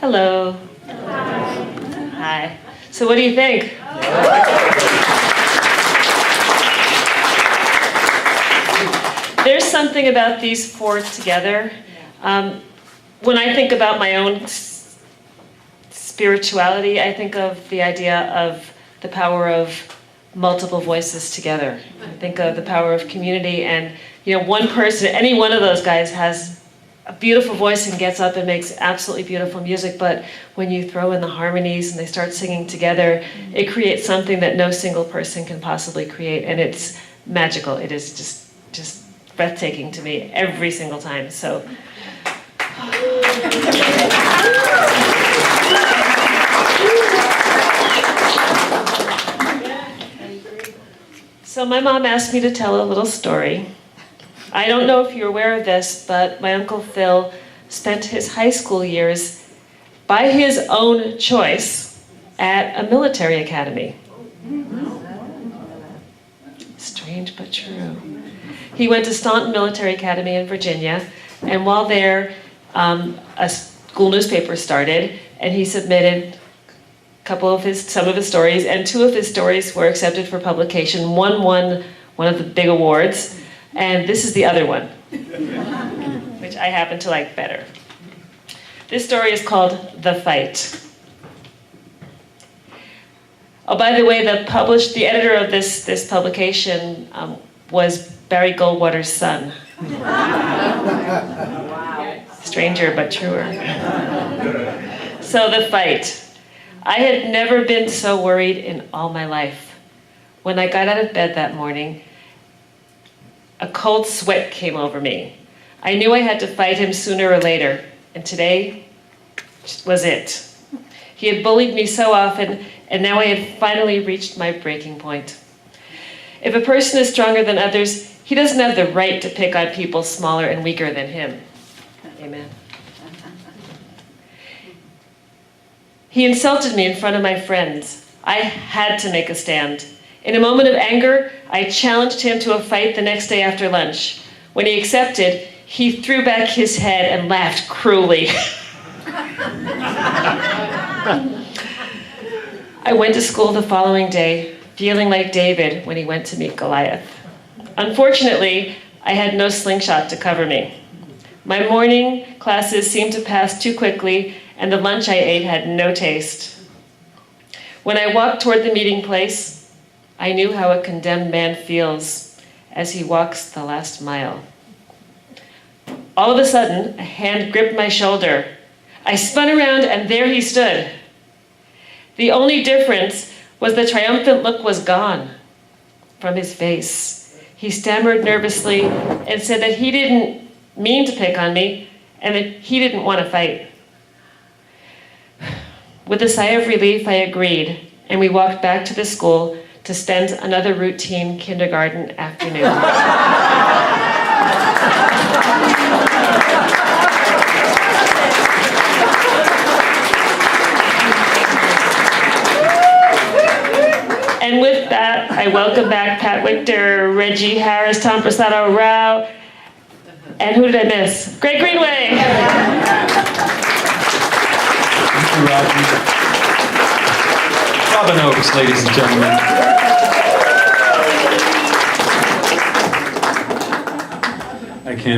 Hello. Hi. So what do you think? There's something about these four together. When I think about my own spirituality, I think of the idea of the power of multiple voices together. I think of the power of community, and one person, any one of those guys has a beautiful voice and gets up and makes absolutely beautiful music, but when you throw in the harmonies and they start singing together, it creates something that no single person can possibly create, and it's magical. It is just breathtaking to me every single time. So my mom asked me to tell a little story. I don't know if you're aware of this, but my Uncle Phil spent his high school years, by his own choice, at a military academy. Strange but true. He went to Staunton Military Academy in Virginia, and while there, a school newspaper started, and he submitted some of his stories, and two of his stories were accepted for publication. One won one of the big awards, and this is the other one, which I happen to like better. This story is called The Fight. Oh, by the way, the editor of this publication was Barry Goldwater's son. Stranger but truer. So The Fight. I had never been so worried in all my life. When I got out of bed that morning, a cold sweat came over me. I knew I had to fight him sooner or later, and today was it. He had bullied me so often, and now I had finally reached my breaking point. If a person is stronger than others, he doesn't have the right to pick on people smaller and weaker than him. Amen. He insulted me in front of my friends. I had to make a stand. In a moment of anger, I challenged him to a fight the next day after lunch. When he accepted, he threw back his head and laughed cruelly. I went to school the following day, feeling like David when he went to meet Goliath. Unfortunately, I had no slingshot to cover me. My morning classes seemed to pass too quickly, and the lunch I ate had no taste. When I walked toward the meeting place, I knew how a condemned man feels as he walks the last mile. All of a sudden, a hand gripped my shoulder. I spun around, and there he stood. The only difference was the triumphant look was gone from his face. He stammered nervously and said that he didn't mean to pick on me and that he didn't want to fight. With a sigh of relief, I agreed, and we walked back to the school to spend another routine kindergarten afternoon. And with that, I welcome back Pat Wichter, Reggie Harris, Tom Prasado Rao, and who did I miss? Greg Greenway! Thank you, Robin. Robin Oakes, ladies and gentlemen.